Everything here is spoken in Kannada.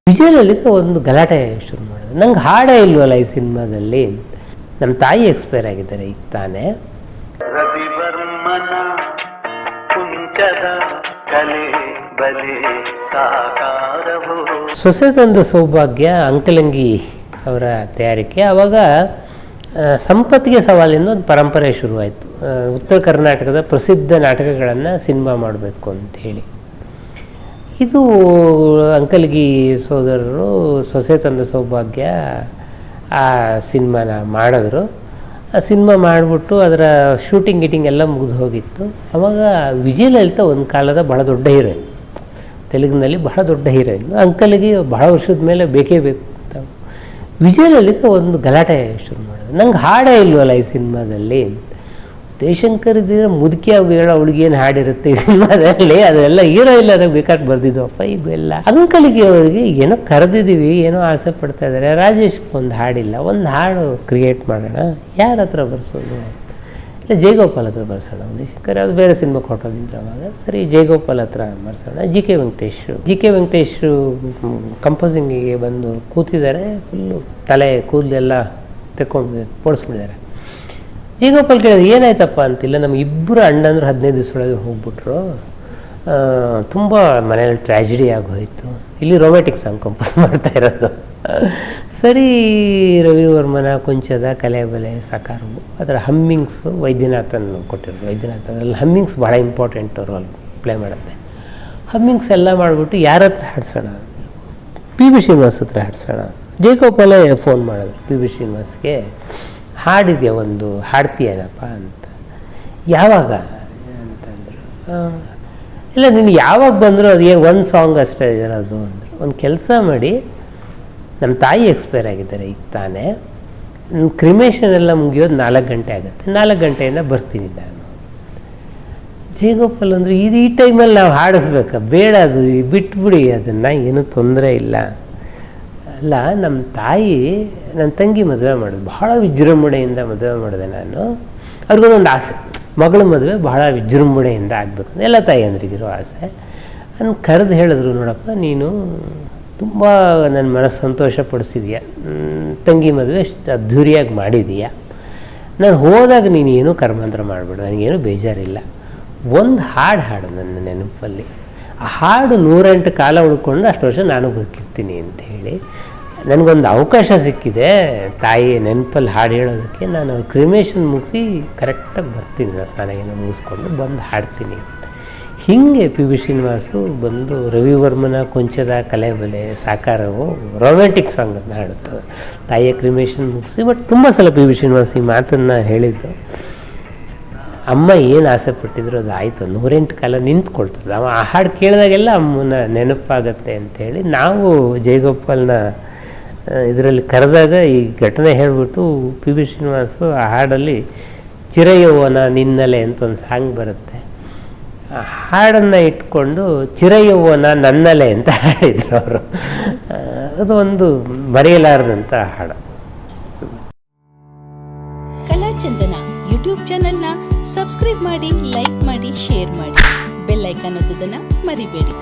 ವಿಜಯಲಲಿತ ಒಂದು ಗಲಾಟೆ ಶುರು ಮಾಡಿದ್ರು, ನಂಗೆ ಹಾಡೇ ಇಲ್ವಲ್ಲ ಈ ಸಿನಿಮಾದಲ್ಲಿ. ನಮ್ಮ ತಾಯಿ ಎಕ್ಸ್ಪೈರ್ ಆಗಿದ್ದಾರೆ ಈಗ ತಾನೇ. ಸೊಸೆ ತಂದ ಸೌಭಾಗ್ಯ ಅಂಕಲಂಗಿ ಅವರ ತಯಾರಿಕೆ. ಆವಾಗ ಸಂಪತ್ತಿಗೆ ಸವಾಲಿನ ಒಂದು ಪರಂಪರೆ ಶುರುವಾಯಿತು. ಉತ್ತರ ಕರ್ನಾಟಕದ ಪ್ರಸಿದ್ಧ ನಾಟಕಗಳನ್ನು ಸಿನಿಮಾ ಮಾಡಬೇಕು ಅಂಥೇಳಿ. ಇದು ಅಂಕಲಗಿ ಸೋದರರು ಸೊಸೆ ತಂದ ಸೌಭಾಗ್ಯ ಆ ಸಿನಿಮಾನ ಮಾಡಿದ್ರು. ಆ ಸಿನಿಮಾ ಮಾಡಿಬಿಟ್ಟು ಅದರ ಶೂಟಿಂಗ್ ಗಿಟಿಂಗ್ ಎಲ್ಲ ಮುಗಿದು ಹೋಗಿತ್ತು. ಆವಾಗ ವಿಜಯಲಲಿತ ಒಂದು ಕಾಲದ ಬಹಳ ದೊಡ್ಡ ಹೀರೋಯಿನ್, ತೆಲುಗಿನಲ್ಲಿ ಬಹಳ ದೊಡ್ಡ ಹೀರೋಯಿನ್. ಅಂಕಲ್ಗೆ ಬಹಳ ವರ್ಷದ ಮೇಲೆ ಬೇಕೇ ಬೇಕು ಅಂತ ವಿಜಯಲಲಿತ ಒಂದು ಗಲಾಟೆ ಶುರು ಮಾಡಿದ್ರು, ನಂಗೆ ಹಾಡೇ ಇಲ್ವಲ್ಲ ಈ ಸಿನಿಮಾದಲ್ಲಿ. ಜಯಶಂಕರ್ ಇದ್ದರೆ ಮುದುಕಿಯಾಗಿ ಹೇಳೋ ಅವಳಿಗೇನು ಹಾಡಿರುತ್ತೆ ಈ ಸಿನಿಮಾದಲ್ಲಿ, ಅದೆಲ್ಲ ಹೀರೋ ಇಲ್ಲ ನನಗೆ ಬೇಕಾಗಿ ಬರ್ದಿದ್ವಪ್ಪ ಇವೆಲ್ಲ. ಅಂಕಲ್ಗೆ ಅವರಿಗೆ ಏನೋ ಕರೆದಿದ್ದೀವಿ, ಏನೋ ಆಸೆ ಪಡ್ತಾ ಇದ್ದಾರೆ. ರಾಜೇಶ್ಗೆ ಒಂದು ಹಾಡಿಲ್ಲ, ಒಂದು ಹಾಡು ಕ್ರಿಯೇಟ್ ಮಾಡೋಣ, ಯಾರ ಹತ್ರ ಬರ್ಸೋದು, ಇಲ್ಲ ಜಯಗೋಪಾಲ್ ಹತ್ರ ಬರ್ಸೋಣ. ಜಯಶಂಕರ್ ಅದು ಬೇರೆ ಸಿನಿಮಾಕ್ಕೆ ಹೊರಟೋಗಿದ್ರು ಅವಾಗ. ಸರಿ ಜಯಗೋಪಾಲ್ ಹತ್ರ ಬರ್ಸೋಣ. ಜಿ ಕೆ ವೆಂಕಟೇಶ್ ಕಂಪೋಸಿಂಗಿಗೆ ಬಂದು ಕೂತಿದ್ದಾರೆ. ಫುಲ್ಲು ತಲೆ ಕೂದಲೆಲ್ಲ ತೆಕ್ಕೊಂಡು ಪೋಡಿಸ್ಬಿಟ್ಟಿದ್ದಾರೆ. ಜಯಗೋಪಾಲ್ ಕೇಳಿದ್ರೆ ಏನಾಯ್ತಪ್ಪ ಅಂತಿಲ್ಲ, ನಮ್ಮ ಇಬ್ಬರು ಅಣ್ಣಂದ್ರು 15 ದಿವಸದೊಳಗೆ ಹೋಗ್ಬಿಟ್ರು, ತುಂಬ ಮನೇಲಿ ಟ್ರ್ಯಾಜಿಡಿ ಆಗೋಯ್ತು, ಇಲ್ಲಿ ರೊಮ್ಯಾಟಿಕ್ ಸಾಂಗ್ ಕಂಪೋಸ್ ಮಾಡ್ತಾ ಇರೋದು. ಸರಿ ರವಿವರ್ಮನ ಕೊಂಚದ ಕಲೆ ಬಲೆ ಸಾಕಾರವು ಅದರ ಹಮ್ಮಿಂಗ್ಸು ವೈದ್ಯನಾಥನ್ ಕೊಟ್ಟಿರೋದು. ವೈದ್ಯನಾಥನಲ್ಲಿ ಹಮ್ಮಿಂಗ್ಸ್ ಭಾಳ ಇಂಪಾರ್ಟೆಂಟ್ ರೋಲ್ ಪ್ಲೇ ಮಾಡುತ್ತೆ. ಹಮ್ಮಿಂಗ್ಸ್ ಎಲ್ಲ ಮಾಡಿಬಿಟ್ಟು ಯಾರ ಹತ್ರ ಹಾಡ್ಸೋಣ, ಪಿ ಬಿ ಶ್ರೀನಿವಾಸ್ ಹತ್ರ ಹಾಡ್ಸೋಣ. ಜಯಗೋಪಾಲೇ ಫೋನ್ ಮಾಡಿದ್ರು ಪಿ ಬಿ ಶ್ರೀನಿವಾಸ್ಗೆ, ಹಾಡಿದೆಯಾ ಒಂದು ಹಾಡ್ತೀಯನಪ್ಪ ಅಂತ. ಯಾವಾಗ ಅಂತಂದರು. ಇಲ್ಲ ನೀನು ಯಾವಾಗ ಬಂದರೂ ಅದು ಏನು ಒಂದು ಸಾಂಗ್ ಅಷ್ಟೇ ಇರೋದು ಅಂದರು. ಒಂದು ಕೆಲಸ ಮಾಡಿ, ನಮ್ಮ ತಾಯಿ ಎಕ್ಸ್ಪೈರ್ ಆಗಿದ್ದಾರೆ ಈಗ ತಾನೇ, ಕ್ರಿಮೇಷನ್ ಎಲ್ಲ ಮುಗಿಯೋದು 4 ಗಂಟೆ ಆಗುತ್ತೆ, 4 ಗಂಟೆಯಿಂದ ಬರ್ತೀನಿ ನಾನು. ಜಯಗೋಪಾಲ್ ಅಂದರು, ಇದು ಈ ಟೈಮಲ್ಲಿ ನಾವು ಹಾಡಿಸ್ಬೇಕಾ, ಬೇಡ ಅದು ಬಿಟ್ಬಿಡಿ, ಅದನ್ನು ಏನೂ ತೊಂದರೆ ಇಲ್ಲ. ಅಲ್ಲ ನಮ್ಮ ತಾಯಿ ನನ್ನ ತಂಗಿ ಮದುವೆ ಮಾಡೋದು ಬಹಳ ವಿಜೃಂಭಣೆಯಿಂದ ಮದುವೆ ಮಾಡಿದೆ ನಾನು. ಅವ್ರಿಗೊಂದೊಂದು ಆಸೆ, ಮಗಳ ಮದುವೆ ಬಹಳ ವಿಜೃಂಭಣೆಯಿಂದ ಆಗಬೇಕು ಅಂತ ಎಲ್ಲ ತಾಯಿಯಂದ್ರಿಗಿರೋ ಆಸೆ. ನಾನು ಕರೆದು ಹೇಳಿದ್ರು, ನೋಡಪ್ಪ ನೀನು ತುಂಬ ನನ್ನ ಮನಸ್ಸು ಸಂತೋಷಪಡಿಸಿದೀಯ, ತಂಗಿ ಮದುವೆ ಅಷ್ಟು ಅದ್ಧೂರಿಯಾಗಿ ಮಾಡಿದೀಯ, ನಾನು ಹೋದಾಗ ನೀನು ಏನೂ ಕರ್ಮಾಂತರ ಮಾಡಿಬಿಡು, ನನಗೇನು ಬೇಜಾರಿಲ್ಲ, ಒಂದು ಹಾಡು ನನ್ನ ನೆನಪಲ್ಲಿ, ಆ ಹಾಡು 108 ಕಾಲ ಉಳ್ಕೊಂಡು ಅಷ್ಟು ವರ್ಷ ನಾನು ಬದುಕಿರ್ತೀನಿ ಅಂತ ಹೇಳಿ ನನಗೊಂದು ಅವಕಾಶ ಸಿಕ್ಕಿದೆ ತಾಯಿ ನೆನಪಲ್ಲಿ ಹಾಡು ಹೇಳೋದಕ್ಕೆ. ನಾನು ಕ್ರಿಮೇಷನ್ ಮುಗಿಸಿ ಕರೆಕ್ಟಾಗಿ ಬರ್ತೀನಿ, ನಾನು ಸ್ನಾನ ಏನೋ ಮುಗಿಸ್ಕೊಂಡು ಬಂದು ಹಾಡ್ತೀನಿ. ಹೀಗೆ ಪಿ ಬಿ ಶ್ರೀನಿವಾಸು ಬಂದು ರವಿವರ್ಮನ ಕೊಂಚದ ಕಲೆ ಬಲೆ ಸಾಕಾರವು ರೊಮ್ಯಾಂಟಿಕ್ ಸಾಂಗನ್ನು ಹಾಡಿದ್ರು ತಾಯಿಯ ಕ್ರಿಮೇಷನ್ ಮುಗಿಸಿ. ಬಟ್ ತುಂಬ ಸಲ ಪಿ ಬಿ ಶ್ರೀನಿವಾಸ್ ಈ ಮಾತನ್ನು ಹೇಳಿದ್ದು. ಅಮ್ಮ ಏನು ಆಸೆ ಪಟ್ಟಿದ್ರು ಅದು ಆಯಿತು, 108 ಕಾಲ ನಿಂತ್ಕೊಳ್ತದೆ. ಅವ ಆ ಹಾಡು ಕೇಳಿದಾಗೆಲ್ಲ ಅಮ್ಮನ ನೆನಪಾಗತ್ತೆ ಅಂಥೇಳಿ ನಾವು ಜಯಗೋಪಾಲ್ನ ಇದರಲ್ಲಿ ಕರೆದಾಗ ಈ ಘಟನೆ ಹೇಳಿಬಿಟ್ಟು ಪಿ ಬಿ ಶ್ರೀನಿವಾಸು ಆ ಹಾಡಲ್ಲಿ ಚಿರಯೌವನ ನಿನ್ನಲೆ ಅಂತ ಒಂದು ಸಾಂಗ್ ಬರುತ್ತೆ, ಆ ಹಾಡನ್ನು ಇಟ್ಕೊಂಡು ಚಿರಯೌವನ ನನ್ನಲೆ ಅಂತ ಹಾಡಿದ್ರು ಅವರು. ಅದು ಒಂದು ಮರೆಯಲಾರದಂಥ ಹಾಡು. ಕಲಾಚಂದನ ಯೂಟ್ಯೂಬ್ ಚಾನೆಲ್ನ ಸಬ್ಸ್ಕ್ರೈಬ್ ಮಾಡಿ, ಲೈಕ್ ಮಾಡಿ, ಶೇರ್ ಮಾಡಿ, ಬೆಲ್ ಐಕಾನ್ ಒತ್ತೋದನ್ನ ಮರಿಬೇಡಿ.